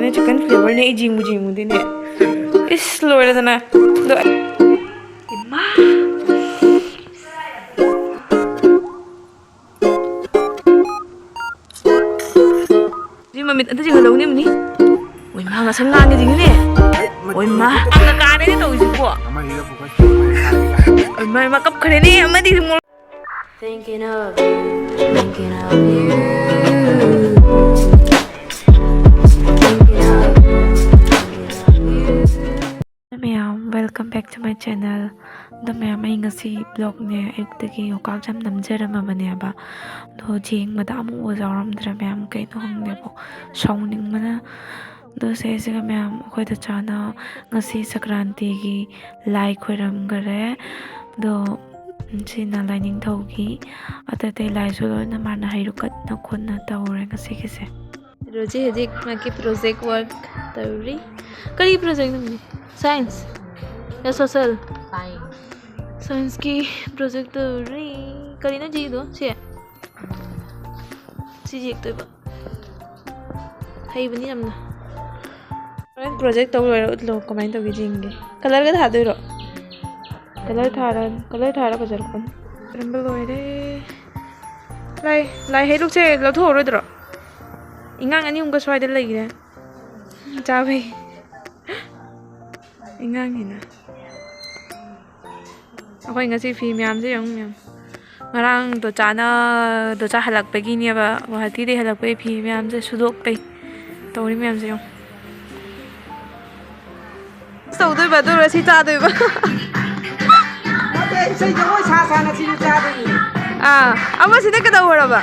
ne chicken flavor ne jingu de ne is loira dana do imma ji mamit anta jinga lawni mni oi ma nga sangang ni jingi ne oi ma anga ka ne to ji ko oi ma kap khare ne amadi mo thinking of you welcome back to my channel. The ma'am ay ngasi vlog ne ayuktagi hokak jam namjarama bane ba do jing madam wazaram dra ma'am kai no hangde bo shauning mana do se ga ma'am khoi da chana ngasi sakranti gi lai khoiram gare do sina lining thogi atate lai so na marna hairukat na khonna tawre ngasi kise roji hejik maki project work tawri kari project ni science या social science की project तो री करी ना जी दो सी जी एक तो high बनी हमना प्रोजेक्ट तो लो कमेंट तो गिजेंगे कलर का था दो रो कलर थारा बजर कौन रंबल लोरे लाई है लोग से लो थोड़ा रो दरो इंगांग अनी उनका स्वाद लगी है जा भाई इंगांग है ना अखोई ngasi fi myam se yong myam ngarang do cha halak pe gi ne ba wahati de halak pe fi myam se sudok pe tori myam se yong sau doi ba do ra si cha doi ba ate sai jamo cha sa na si cha doi ama si de ka da hora ba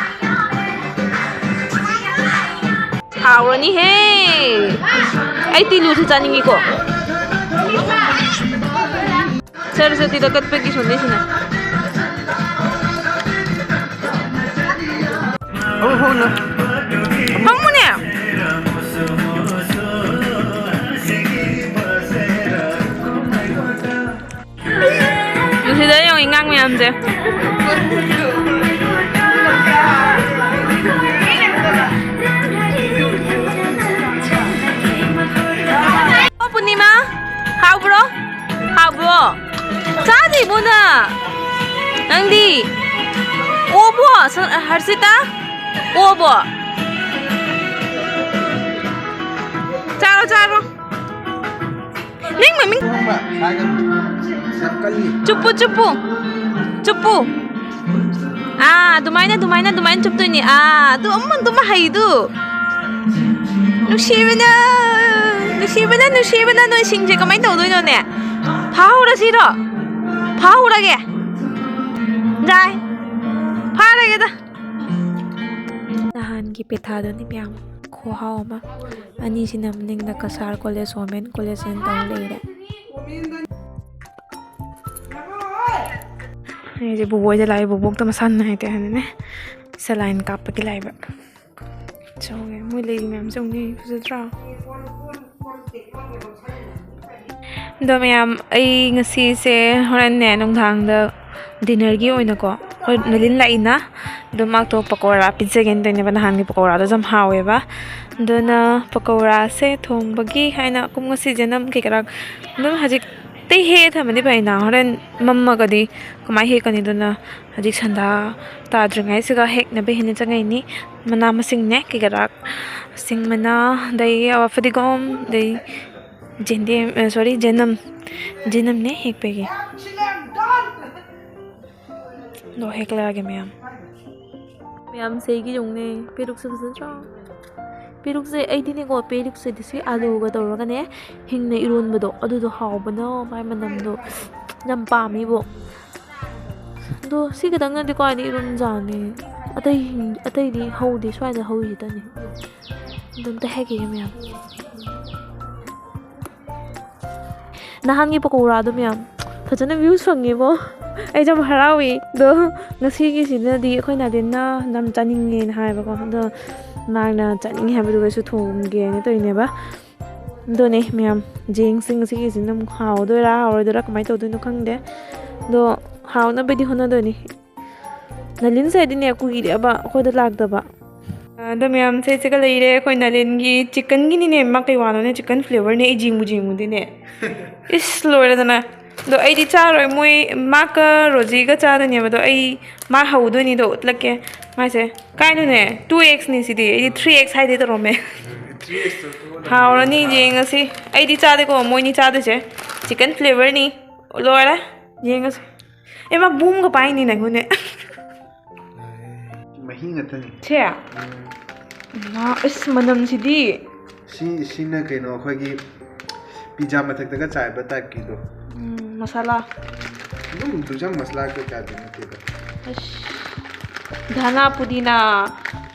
hawani he ai ti lu se cha ningi ko Saraswati दकत पे की सुनने सुना ओहो no हम मुने 유시다 형 인강 미안제 어 분님아 how bro चादी बोना नंदी ओबो हर्षिता ओबो चारो निंग चुप्पू दुमाइना चुप तो नहीं दु अम्मन दुम हाइदु नुशीबना नो सिंजे कमाई तौदोइनो ने फाउरसिरो फाउरगे जाय फारगे दा नहान की पेथादो नि प्याम खोहाव मा अनि सिनम निंग दा कसार कॉलेज वोमेन कॉलेज एन तौ लेरे ये जे बुबोय जे लाई बुबोक त मसान नै ते हने सलाइन काप के लाइब चोगे मुई लेगी मैम चोंगी फुजत्रा दो ma'am I ngasi se horan ne nongthang da dinner gi oina ko hoi nalin lai na do mak to pakora pizza gen tene ban han gi pakora do jam hawe ba do na pakora se thongba gi haina kum ngasi janam ke kara dum hajik te he thamani bai na horan mamma ga di kumai he kani do na hajik sanda ta dringai se ga hek na be hin changai ni mana masing ne ke kara sing mana dai fadigom dai जेंदे sorry जन्म ने हेक Paige दो हेक लागे ma'am से की जोंने पेरुक से फसरा पेरुक से आई दिने को पेरुक से दिसि आलू गा तौरगा ने हिंगने इरोन बदो अदु दो हावबनो माय मनम दो जम पामी बो दो सी गदंग न दिको आनी इरोन जाने अतै दी हौदी स्वाय दा हौई तने दम त हेके मैम नहान की पकोड़ा दो मैम फजन व्यूज फंगेबो आई जब हरावी दो ngasi gi sinadi khoi na den na nam chaninge na hai ba ko do magna chaninge ha ba su thongge ne toine ba do ne ma'am jing sing si gi sinam haw do ra kamai to do no khangde do haw na be di hona do ni nalin sai di ne ku gi ba khoi da lag da ba ꯑꯗꯣ ꯃꯌꯥꯝ ꯁꯤꯒ ꯂꯩꯔꯦ ꯑꯩꯈꯣꯏ ꯅꯥꯂꯦꯟꯒꯤ ꯆꯤꯛꯀꯟꯒꯤꯅꯤꯅꯦ ꯃꯥ ꯀꯩ ꯋꯥꯅꯣꯅꯦ chicken ꯐ꯭ꯂꯦꯚꯔꯅꯦ ꯑꯩ ꯖꯤꯡꯕꯨꯗꯤꯅꯦ ꯏꯁ ꯂꯣꯏꯔꯦꯗꯅ ꯑꯗꯣ ꯑꯩꯗꯤ ꯆꯥꯔꯣꯏ ꯃꯣꯏ ꯃꯥꯀ ꯔꯣꯖꯤꯒ ꯆꯥꯗꯣꯏꯅꯦꯕ ꯑꯗꯣ ꯑꯩ ꯃꯥ ꯍꯧꯗꯣꯏꯅꯤꯗꯣ ꯎꯠꯂꯛꯀꯦ ꯃꯥꯁꯦ ꯀꯥꯏꯅꯣꯅꯦ 2x ꯅꯤ ꯁꯤꯗꯤ ꯑꯩꯗꯤ 3x ꯍꯥꯏꯗꯤ ꯇꯧꯔꯝꯃꯦ ꯍꯥꯎꯔꯅꯤ ꯌꯦꯡꯉꯁꯤ ꯑꯩꯗꯤ ꯆꯥꯗꯦꯀꯣ ꯃꯣꯏꯅꯤ ꯆꯥꯗꯣꯏꯁꯦ ꯆꯤꯛꯀꯟ ꯐ꯭ꯂꯦꯚꯔꯅꯤ ꯂꯣꯏꯔꯦ ꯌꯦꯡꯉꯁꯤ ꯑꯦ ꯃꯥ ꯕꯨꯝꯒ ꯄꯥꯏꯅꯤ ꯅꯪꯉꯣꯟꯅꯦ ꯃꯍꯤ ꯉꯥꯛꯇꯅꯤ ꯁꯦ ꯃꯥ ꯑꯁ ꯃꯅꯝꯁꯤꯗꯤ ꯁꯤꯅ ꯀꯩꯅꯣ ꯑꯩꯈꯣꯏꯒꯤ ꯄꯤꯖꯥ ꯃꯊꯛꯇꯒ ꯆꯥꯏꯕ ꯇꯥꯏꯞꯀꯤꯗꯣ ꯃꯁꯥꯂꯥ ꯑꯗꯨꯝ ꯗꯨꯖꯪ ꯃꯁꯂꯥ ꯀꯩꯀꯥꯗꯤ ꯅꯠꯇꯦꯗ ꯑꯁ ꯙꯅꯥ ꯄꯨꯗꯤꯅꯥ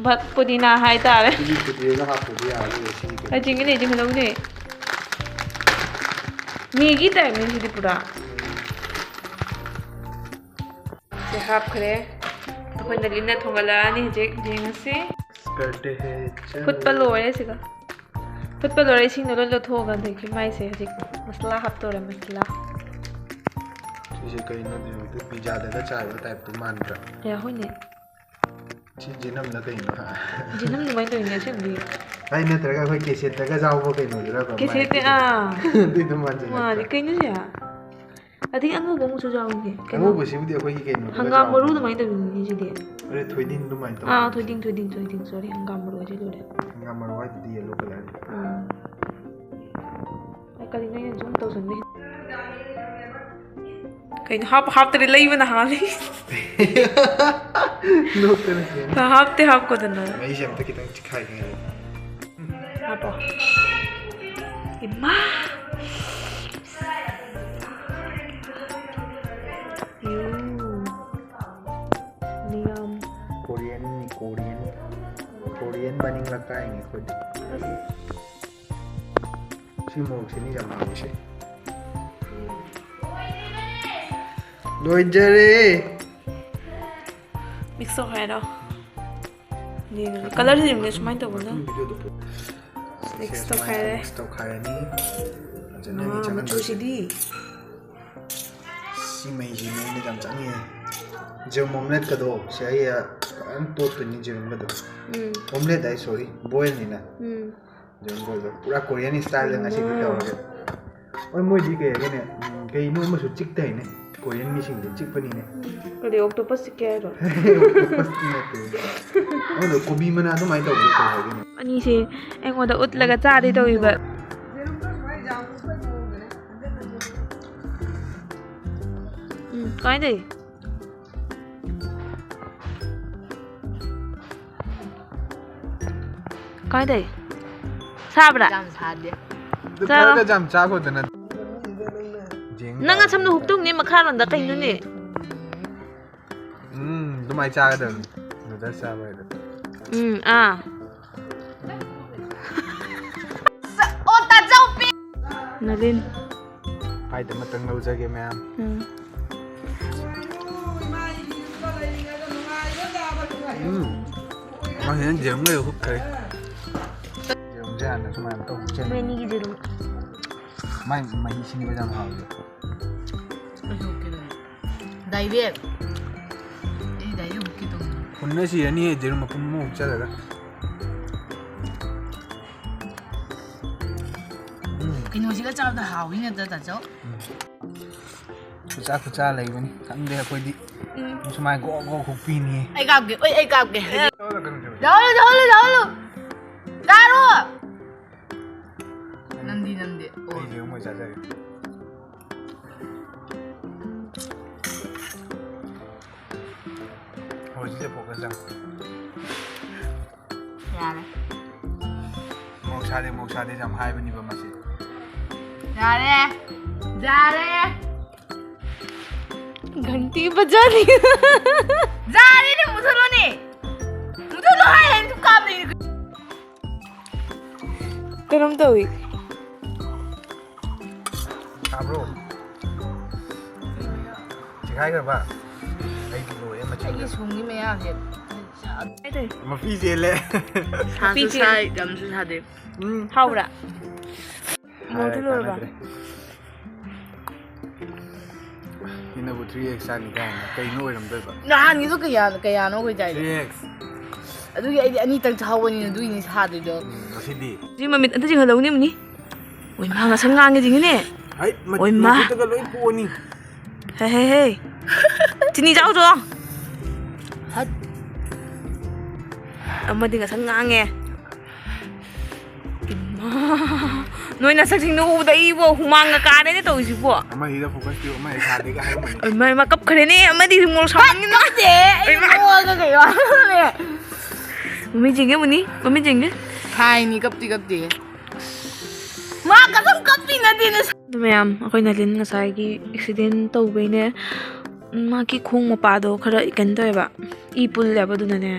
ꯚꯠ ꯄꯨꯗꯤꯅꯥ ꯍꯥꯏꯇꯥꯔꯦ ꯄꯨꯗꯤꯅꯥꯒ ꯍꯥꯞꯄꯗꯤ ꯌꯥꯔꯣꯏ ꯁꯤꯗꯤ ꯆꯤꯡꯒꯅꯤ ꯆꯤꯡꯒꯗꯧꯅꯦ ꯃꯤꯒꯤ ꯇꯥꯏꯞꯅꯦ ꯁꯤꯗꯤ ꯄꯨꯔꯥ ꯁꯤ ꯍꯥꯞꯈ꯭ꯔꯦ ꯑꯩꯈꯣꯏꯅ ꯂꯤꯟꯅ ꯊꯣꯡꯒꯠꯂꯛꯑꯅꯤ ꯍꯧꯖꯤꯛ ꯌꯦꯡꯉꯁꯤ ꯐꯨꯠꯄ ꯂꯣꯏꯔꯦ ꯁꯤꯒ ꯐꯨꯠꯄ ꯂꯣꯏꯔꯦ ꯏꯁꯤꯡꯗꯣ ꯂꯣꯏ ꯂꯧꯊꯣꯛꯑꯒ ꯑꯗꯒꯤ ꯃꯥꯏꯁꯦ ꯍꯧꯖꯤꯛ ꯃꯁꯂꯥ ꯍꯥꯞꯇꯧꯔꯦ ꯃꯁꯂꯥ ꯁꯤꯁꯦ ꯀꯩꯅꯣ ꯄꯤꯖꯥꯗꯒ ꯆꯥꯏꯕ ꯇꯥꯏꯞꯇꯣ ꯃꯥꯟꯗ꯭ꯔꯥ ꯍꯣꯏꯅꯦ ꯁꯤ ꯖꯤꯅꯝꯅ ꯀꯩꯅꯣ ꯖꯤꯅꯝ ꯑꯗꯨꯃꯥꯏꯅ ꯇꯧꯔꯤꯅꯦ ꯑꯁꯦꯡꯕꯗꯤ ꯑꯩ ꯅꯠꯇ꯭ꯔꯒ ꯑꯩꯈꯣꯏ ꯀꯦꯁꯦꯠꯇꯒ ꯌꯥꯎꯕ ꯀꯩꯅꯣꯗꯨꯔꯕ ꯀꯦꯁꯦꯠꯇꯤ ꯑꯗꯨꯏꯗꯣ ꯃꯥꯅꯦ ꯃꯥꯟꯁꯤꯜꯂꯛꯇ꯭ꯔꯥ ꯀꯩꯅꯣꯁꯦ ꯑꯗꯩ ꯑꯉꯧꯕ ꯑꯃꯁꯨ ꯌꯥꯎꯏꯅꯦ ꯑꯉꯧꯕꯁꯤꯕꯨꯗꯤ ꯑꯩꯈꯣꯏꯒꯤ ꯀꯩꯅꯣꯗꯒ ꯍꯪꯒꯥꯝ ꯃꯔꯨ ꯑꯗꯨꯃꯥꯏꯅ ꯇꯧꯔꯤꯅꯦ ꯁꯤꯗꯤ ꯊꯣꯏꯗꯤꯡ ꯑꯗꯨꯃꯥꯏꯅ ꯇꯧꯕ ꯊꯣꯏꯗꯤꯡ ꯁꯣꯔꯤ ꯍꯪꯒꯥꯝ ꯃꯔꯨ ꯍꯥꯏꯖꯤꯜꯂꯨꯔꯦ ꯍꯪꯒꯥꯝ ꯃꯔꯨ ꯍꯥꯏꯗꯨꯗꯤ ꯌꯦꯜꯂꯣ ꯀꯂꯔꯅꯤ ꯀꯔꯤꯅꯣ ꯑꯩꯅ ꯁꯨꯝ ꯇꯧꯁꯟꯕ ꯀꯩꯅꯣ ꯍꯥꯞꯇ꯭ꯔꯗꯤ ꯂꯩꯕꯅ ꯍꯥꯜꯂꯤ ꯍꯥꯞꯇꯦ ꯍꯥꯞꯀꯗꯅ ꯃꯩꯁꯦ ꯑꯝꯇ ꯈꯤꯇꯪ ꯆꯤꯈꯥꯏꯒꯦ ꯍꯥꯞꯄꯣ ꯏꯃꯥ ꯃꯤꯌꯥꯝ ꯀꯣꯔꯤꯌꯟ ꯃꯅꯤꯡꯂꯛꯀꯥꯏꯅꯤ ꯑꯩꯈꯣꯏꯗꯤ ꯁꯤ ꯃꯣꯔꯣꯛꯁꯤꯅꯤ ꯌꯥꯝ ꯍꯥꯎꯋꯤꯁꯦ ꯂꯣꯏꯖꯔꯦ ꯃꯤꯛꯁ ꯇꯧꯈ꯭ꯔꯦꯗꯣ ꯌꯦꯡꯉꯒ ꯀꯂꯔꯁꯤ ꯌꯦꯡꯉꯦ ꯁꯨꯃꯥꯏꯅ ꯇꯧꯕꯅ ꯃꯤꯛꯁ ꯇꯧꯈꯥꯏꯔꯅꯤ ꯃꯆꯨꯁꯤꯗꯤ ꯁꯤ ꯃꯩꯁꯤꯅꯦ ꯑꯩꯅ ꯌꯥꯝ ꯆꯪꯉꯦ ꯖꯦꯔꯨꯝ ꯑꯣꯝꯂꯦꯠꯀꯗꯣ ꯁꯤ ꯑꯩ ꯐꯖꯅ ꯇꯣꯠꯇꯣꯏꯅꯤ ꯖꯦꯔꯨꯝꯒꯗꯣ ꯑꯣꯝꯂꯦꯠ ꯍꯥꯏ ꯁꯣꯔꯤ ꯕꯣꯏꯜꯅꯤꯅ ꯖꯦꯔꯨꯝ ꯕꯣꯏꯜꯗꯣ ꯄꯨꯔꯥ ꯀꯣꯔꯤꯌꯟ ꯁ꯭ꯇꯥꯏꯜꯗ ꯉꯁꯤꯗꯤ ꯇꯧꯔꯒꯦ ꯍꯣꯏ ꯃꯣꯏꯗꯤ ꯀꯩ ꯍꯥꯏꯒꯅꯦ ꯀꯩꯅꯣ ꯑꯃꯁꯨ ꯆꯤꯛꯇ ꯍꯥꯏꯅꯦ ꯀꯣꯔꯤꯌꯟ ꯃꯤꯁꯤꯡꯁꯦ ꯆꯤꯛꯄꯅꯤꯅꯦ ꯀꯔꯤ ꯑꯣꯛꯇꯣꯄꯁ ꯆꯤꯛꯀꯦ ꯍꯥꯏꯔꯣ ꯑꯣꯛꯇꯣꯄꯁꯇꯤ ꯅꯠꯇꯦ ꯑꯗꯣ ꯀꯣꯕꯤ ꯃꯅꯥ ꯑꯗꯨꯃꯥꯏꯅ ꯇꯧꯕꯗꯣ ꯀꯩ ꯍꯥꯏꯒꯅꯤ ꯑꯅꯤꯁꯦ ꯑꯩꯉꯣꯟꯗ ꯎꯠꯂꯒ ꯆꯥꯗꯤ ꯇꯧꯏꯕ ꯀꯃꯥꯏꯅ ꯇꯧꯏ ꯀꯃꯥꯏꯅ ꯇꯧꯏ ꯁꯥꯕ꯭ꯔꯥ ꯌꯥꯝ ꯁꯥꯗꯦ ꯈꯔꯒ ꯌꯥꯝ ꯆꯥꯈꯣꯗꯅ ꯅꯪ ꯑꯁꯝꯅ ꯍꯨꯛꯇꯨꯝꯅꯦ ꯃꯈꯥꯔꯣꯝꯗ ꯀꯩꯅꯣꯅꯦ ꯑꯗꯨꯃꯥꯏꯅ ꯆꯥꯒꯗꯕꯅꯤ ꯅꯨꯗꯜꯁ ꯆꯥꯕ ꯍꯥꯏꯗꯣ ꯑꯣ ꯇꯥꯆꯧꯄꯤ ꯅꯂꯤꯟ ꯍꯥꯏꯗ ꯑꯃꯇꯪ ꯂꯧꯖꯒꯦ ꯃꯌꯥꯝ ꯃꯥꯁꯤꯅ ꯖꯦꯔꯨꯝꯒ ꯍꯨꯛꯈ꯭ꯔꯦ ꯖꯦꯔꯨꯝꯁꯦ ꯍꯥꯟꯅ ꯁꯨꯃꯥꯏꯅ ꯇꯧ ꯃꯅꯤꯒꯤ ꯖꯦꯔꯨꯝ ꯃꯥꯏ ꯃꯍꯤ ꯁꯤꯡꯕ ꯌꯥꯝ ꯍꯥꯎꯋꯦ ꯗꯥꯏꯔꯦꯛ ꯑꯩ ꯗꯥꯏꯔꯦꯛ ꯍꯨꯛꯀꯤ ꯇꯧꯅꯤ ꯐꯨꯟꯅ ꯁꯤꯔꯅꯤꯍꯦ ꯖꯦꯔꯨꯝ ꯃꯄꯨꯝ ꯑꯃ ꯍꯨꯛꯆꯜꯂꯒ ꯀꯩꯅꯣꯁꯤꯒ ꯆꯥꯕꯗ ꯍꯥꯎꯋꯤ ꯅꯠꯇ꯭ꯔ ꯇꯥꯆꯧ ꯈꯨꯆꯥ ꯂꯩꯕꯅꯤ ꯈꯪꯗꯦ ꯑꯩꯈꯣꯏꯗꯤ ꯁꯨꯃꯥꯏꯅ ꯒꯣꯛ ꯒꯣꯛ ꯍꯨꯛꯄꯤꯅꯤꯌꯦ ꯑꯩ ꯀꯥꯞꯀꯦ ꯑꯩ ꯀꯥꯞꯀꯦ ꯂꯥꯎꯂꯨ ꯆꯥꯔꯣ ꯅꯝꯗꯤ ꯅꯝꯗꯦ ꯑꯩ ꯖꯦꯔꯨꯝ ꯑꯣꯏ ꯆꯥꯖꯒꯦ ꯍꯣꯏ ꯁꯤꯁꯦ ꯐꯣꯀꯁ ꯌꯥꯔꯦ ꯃꯣꯔꯣꯛ ꯁꯥꯗꯦ ꯌꯥꯝ ꯍꯥꯏꯕꯅꯤꯕ ꯃꯁꯤ ꯌꯥꯔꯦ घंटी बजा दी ꯌꯥꯔꯦꯅꯦ ꯃꯨꯊꯠꯂꯣꯅꯦ ꯃꯨꯊꯠꯂꯣ ꯍꯥꯏꯔꯦ ꯁꯨꯝ ꯀꯥꯞꯅꯤ करूम तो हुई ꯇꯥꯕ꯭ꯔꯣ ꯆꯤꯈꯥꯏꯈ꯭ꯔꯕ ꯑꯩꯗꯤ ꯂꯣꯏꯔꯦ ꯑꯩꯒꯤ ꯃꯆꯤꯟꯗ ꯁꯨꯡꯒꯤ ꯃꯌꯥꯝꯁꯦ ꯃꯄꯤ ꯆꯦꯜꯂꯦ ꯁꯥꯁꯨ ꯁꯥꯏ ꯌꯥꯝꯁꯨ ꯁꯥꯗꯦ हावड़ा मोटू लोरबा ꯁꯤꯅꯕꯨ 3x ꯆꯥꯅꯤ ꯀꯥꯏꯅ ꯀꯩꯅꯣ ꯑꯣꯏꯔꯝꯗꯣꯏꯕ ꯅꯍꯥꯟꯒꯤꯗꯣ ꯀꯌꯥꯅꯣ ꯑꯩꯈꯣꯏ ꯆꯥꯏꯗꯣ 3x ꯑꯗꯨꯒꯤ ꯑꯩꯗꯤ ꯑꯅꯤꯇꯪ ꯆꯥꯍꯧꯕꯅꯤꯅ ꯑꯗꯨꯒꯤꯅꯤ ꯁꯥꯗꯣꯏꯗꯣ. ꯉꯁꯤꯗꯤ ꯁꯤ ꯃꯃꯤꯠ ꯑꯝꯇ ꯆꯤꯡꯍꯜꯂꯧꯅꯤ ꯃꯨꯅꯤ. ꯑꯣꯏ ꯃꯥ ꯉꯁꯪ ꯉꯥꯡꯉꯦ ꯆꯤꯡꯉꯤꯅꯦ. ꯍꯩ ꯑꯣꯏ ꯃꯥ. ꯃꯈꯨꯠꯇꯒ ꯂꯣꯏ ꯄꯣꯛꯑꯅꯤ. ꯍꯦ. ꯆꯤꯅꯤ ꯆꯥꯎꯗ꯭ꯔꯣ? ꯍꯠ. ꯑꯃꯗꯤ ꯉꯁꯪ ꯉꯥꯡꯉꯦ. ꯏꯃꯥ. ꯅꯣꯏ ꯅꯁꯛꯁꯤꯡꯗꯣ ꯎꯕꯗ ꯑꯩꯕꯣ ꯍꯨꯃꯥꯡꯒ ꯀꯥꯔꯦꯅꯦ ꯇꯧꯔꯤꯁꯤꯕꯣ. ꯑꯃꯁꯤꯗ ꯐꯣꯀꯁ ꯄꯤꯌꯨ ꯑꯃ ꯁꯥꯗꯦꯒ ꯍꯥꯏꯔꯝꯕꯅꯤ. ꯑꯣꯏ ꯃꯥ ꯀꯞꯈ꯭ꯔꯦꯅꯦ ꯑꯃꯗꯤ ꯃꯣꯔꯣꯛ ꯁꯥꯃꯟꯒꯤꯅ. ꯀꯞꯇꯦ ꯑꯩ ꯅꯣꯛꯑꯒ ꯀꯩꯅꯣ ꯍꯥꯏꯕꯅꯦ. ꯃꯃꯤ ꯆꯤꯡꯒꯦ ꯃꯨꯅꯤ. ꯃꯃꯤ ꯆꯤꯡꯒꯦ. ꯍꯥꯏꯅꯤ ꯀꯞꯇꯦ. ꯃꯥ ꯀꯁꯝ ꯀꯞꯄꯤ ꯅꯠꯇꯦꯅꯦ. ꯑꯗꯨ ꯃꯌꯥꯝ ꯑꯩꯈꯣꯏ ꯅꯂꯤꯟ ꯉꯁꯥꯏꯒꯤ ꯑꯦꯛꯁꯤꯗꯦꯟ ꯇꯧꯕꯩꯅꯦ. ꯃꯥꯒꯤ ꯈꯣꯡ ꯃꯄꯥꯗꯣ ꯈꯔ ꯀꯩꯅꯣ ꯇꯧꯋꯦꯕ. ꯏ ꯄꯨꯜꯂꯦꯕ ꯑꯗꯨꯅꯅꯦ.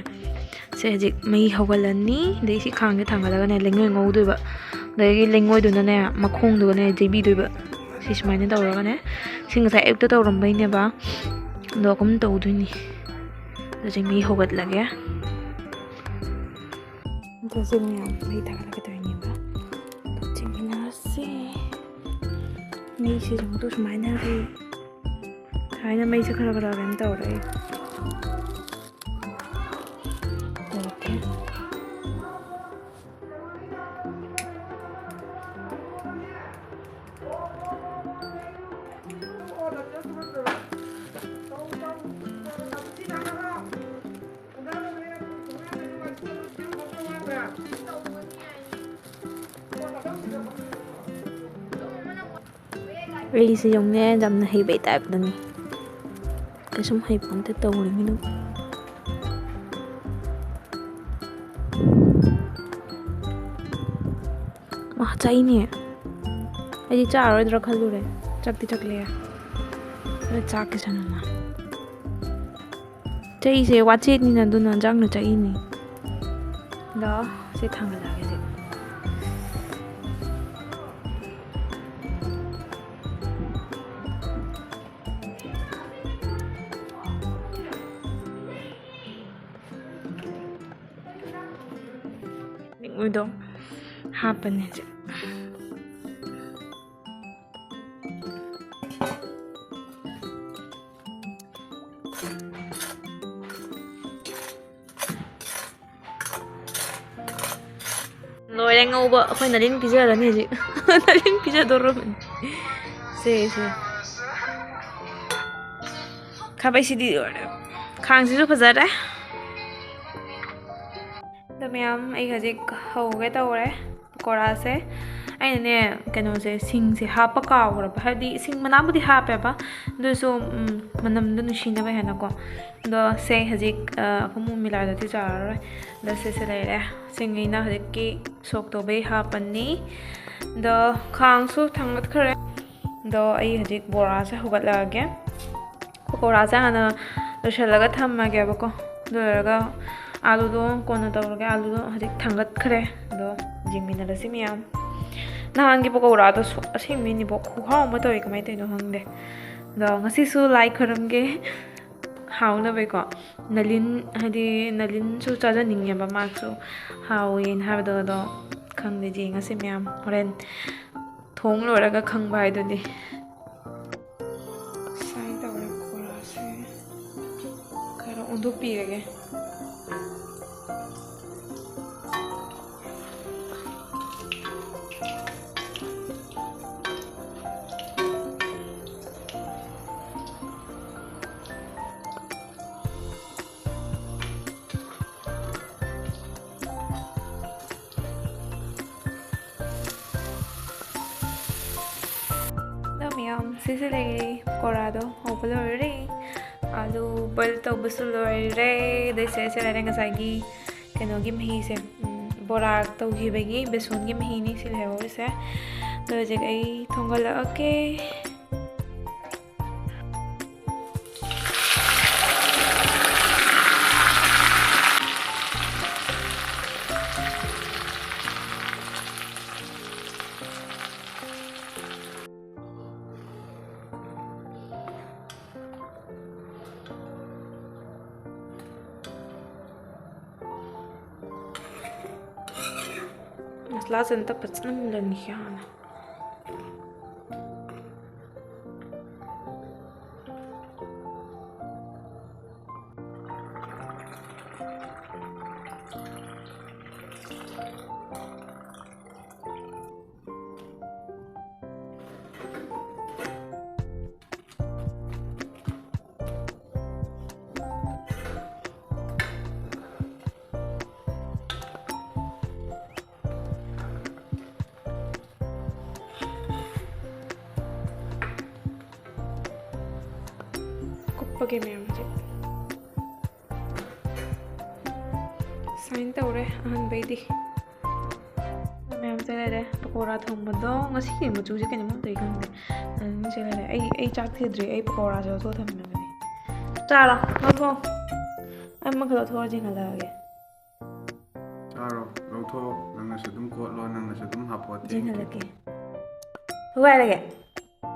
ꯁꯦ ꯍꯧꯖꯤꯛ ꯃꯩ ꯍꯧꯒꯠꯂꯅꯤ. ꯑꯗꯩ ꯁꯤ ꯈꯥꯡꯁꯦ ꯊꯥꯡꯒꯠꯂꯒꯅꯦ ꯂꯩꯉꯣꯏ ꯉꯧꯗꯣꯏꯕ. ꯑꯗꯒꯤ ꯂꯩꯉꯣꯏꯗꯨꯅꯅꯦ ꯃꯈꯣꯡꯗꯨꯒꯅꯦ ꯌꯩꯕꯤꯗꯣꯏꯕ. ꯁꯤ ꯁꯨꯃꯥꯏꯅ ꯇꯧꯔꯒꯅꯦ. ꯁꯤ ꯉꯁꯥꯏ ꯑꯌꯨꯛꯇ ꯇꯧꯔꯝꯕꯩꯅꯦꯕ. ꯑꯗꯣ ꯑꯗꯨꯝ ꯇꯧꯗꯣꯏꯅꯤ. ꯍꯧꯖꯤꯛ ꯃꯩ ꯍꯧꯒꯠꯂꯒꯦ. ꯑꯗꯨꯁꯨ ꯃꯌꯥꯝ ꯃꯩ ꯊꯥꯒꯠꯂꯒ ꯇꯧꯔꯤꯅꯦꯕ. ꯆꯤꯡꯃꯤꯟꯅꯔꯁꯤ. ꯃꯩꯁꯤꯁꯨ ꯁꯨꯃꯥꯏꯅ ꯁꯨꯃꯥꯏꯅ ꯃꯩꯁꯦ ꯈꯔ ꯀꯩꯅꯣ ꯇꯧꯔꯦ. ꯑꯣꯀꯦ. ꯑꯩꯁꯦ ꯌꯧꯅꯦ ꯌꯥꯝꯅ ꯍꯩꯕꯩ ꯇꯥꯏꯞꯇꯅꯤ. ꯀꯩꯁꯨꯝ ꯍꯩꯕ ꯑꯝꯇ ꯇꯧꯔꯤꯃꯤꯅ. ꯃꯥ ꯆꯥꯛꯏꯅꯦ. ꯑꯩꯗꯤ ꯆꯥꯔꯔꯣꯏꯗ꯭ꯔꯥ ꯈꯜꯂꯨꯔꯦ. ꯆꯥꯛꯂꯦ. ꯑꯗ ꯆꯥꯛꯀꯤꯁꯅꯨꯅ. ꯆꯩꯁꯦ ꯋꯥꯆꯦꯠꯅꯤꯅ ꯑꯗꯨꯅ ꯏꯟꯖꯥꯡꯅ ꯆꯛꯏꯅꯤ. ꯑꯗꯣ ꯁꯤ ꯊꯥꯡꯒꯠꯂꯛꯑꯒꯦ ꯍꯧꯖꯤꯛ. ꯂꯩꯉꯣꯏꯗꯣ ꯍꯥꯞꯄꯅꯤ ꯍꯧꯖꯤꯛ. ꯂꯣꯏꯔꯦ ꯉꯧꯕ. ꯑꯩꯈꯣꯏ ꯅꯂꯤꯟ ꯄꯤꯖꯔꯅꯤ ꯍꯧꯖꯤꯛ. ꯅꯂꯤꯟ ꯄꯤꯖꯗꯧꯔꯕꯅꯤ. ꯁꯦ. ꯈꯥꯕꯩꯁꯤꯗꯤ ꯂꯣꯏꯔꯦ. ꯈꯥꯡꯁꯤꯁꯨ ꯐꯖꯔꯦ. ꯑꯗꯣ ꯃꯌꯥꯝ ꯑꯩ ꯍꯧꯖꯤꯛ ꯍꯧꯒꯦ ꯇꯧꯔꯦ ꯄꯀꯣꯔꯥꯁꯦ. ꯑꯩꯅꯅꯦ ꯀꯩꯅꯣꯁꯦ ꯁꯤꯡꯁꯦ ꯍꯥꯞꯄ ꯀꯥꯎꯈ꯭ꯔꯕ. ꯍꯥꯏꯕꯗꯤ ꯁꯤꯡ ꯃꯅꯥꯕꯨꯗꯤ ꯍꯥꯞꯄꯦꯕ. ꯑꯗꯨꯁꯨ ꯃꯅꯝꯗꯣ ꯅꯨꯡꯁꯤꯅꯕ ꯍꯦꯟꯅꯀꯣ. ꯑꯗꯣ ꯁꯦ ꯍꯧꯖꯤꯛ ꯑꯃꯨꯛ ꯃꯤꯂꯥꯏꯗꯗꯤ ꯆꯥꯔꯔꯣꯏ. ꯑꯗꯣ ꯁꯤꯁꯦ ꯂꯩꯔꯦ. ꯁꯤꯡꯉꯩꯅ ꯍꯧꯖꯤꯛꯀꯤ ꯁꯣꯛ ꯇꯧꯕꯩ ꯍꯥꯞꯄꯅꯤ. ꯑꯗꯣ ꯈꯥꯡꯁꯨ ꯊꯥꯡꯒꯠꯈ꯭ꯔꯦ. ꯑꯗꯣ ꯑꯩ ꯍꯧꯖꯤꯛ ꯕꯣꯔꯥꯁꯦ ꯍꯧꯒꯠꯂꯛꯑꯒꯦ. ꯄꯀꯣꯔꯥꯁꯦ ꯍꯥꯟꯅ ꯂꯣꯏꯁꯤꯜꯂꯒ ꯊꯝꯃꯒꯦꯕꯀꯣ. ꯑꯗꯨ ꯑꯣꯏꯔꯒ आलूदो कोना तौरगे आलूदो हजिक थांगतखरे दो जिंगमिनरसी मियाम नहांगी पकौड़ादो असेंगमिनिबो खुहाव अमा तौई कमाय तौइनो हंगदे दो ngasisu लाइ खरमगे हाउनबेको नलिन हदि नलिन सु चाजनिंगेबा मासु हाउयेन हाबदो दो खंगदे जेंगसे मियाम होरेन थोंग लोरगा खंगबा हाइदुनी साइ तौरे पकौड़ासे खरा ओंदो पीरगे मैम से लेरे पकौड़ादो हौब लोरे आलू बॉइल तौबसु लोरे दैसे से लेरे ngसाइगी कनोगी मही से बोरा तौगिबगी बेसोनगी महीनी से लेहौसे तो जगै थोंगलअके मसला से अंत पचना मिलन याना ꯍꯥꯞꯄꯒꯦ ꯃꯌꯥꯝꯁꯦ ꯁꯥꯏꯟ ꯇꯧꯔꯦ ꯑꯍꯥꯟꯕꯩꯗꯤ ꯃꯌꯥꯝꯁꯦ ꯂꯩꯔꯦ ꯄꯀꯣꯔꯥ ꯊꯣꯡꯕꯗꯣ ꯉꯁꯤꯒꯤ ꯃꯆꯨꯁꯦ ꯀꯩꯅꯣꯝ ꯇꯧꯏ ꯈꯪꯗꯦ ꯑꯗꯨꯁꯦ ꯂꯩꯔꯦ ꯑꯩ ꯆꯥꯛ ꯊꯤꯗ꯭ꯔꯤ ꯑꯩ ꯄꯀꯣꯔꯥꯁꯦ ꯂꯧꯊꯣꯛ ꯊꯝꯃꯕꯅꯦ ꯆꯥꯔꯣ ꯂꯧꯊꯣꯛ ꯑꯩ ꯃꯈꯜ ꯂꯧꯊꯣꯛꯑ ꯆꯤꯡꯍꯜꯂꯛꯑꯒꯦ ꯆꯥꯔꯣ ꯂꯧꯊꯣꯛ ꯅꯪꯅꯁꯨ ꯑꯗꯨꯝ ꯀꯣꯠꯂꯣ ꯅꯪꯅꯁꯨ ꯑꯗꯨꯝ ꯍꯥꯞꯄꯣ ꯆꯤꯡꯍꯜꯂꯛꯀꯦ ꯊꯨꯒꯥꯏꯔꯒꯦ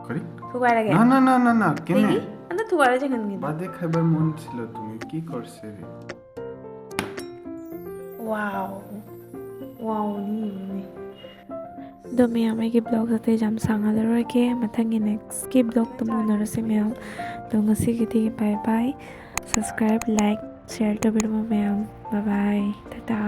खरी थुगाइरगे ना ना ना ना ना केने देखी अंदर थुगाइर चिंगनगी बादे खबर मन छिलो तुम्हें की कर से रे वाओ वाओ नी दो मैम आई ब्लॉग से जाम सांगालरोगे मथंगी नेक्स्ट की ब्लॉग तुम उनरसे मैम तो ngasi gidi bye bye subscribe like share to video ma'am bye bye tata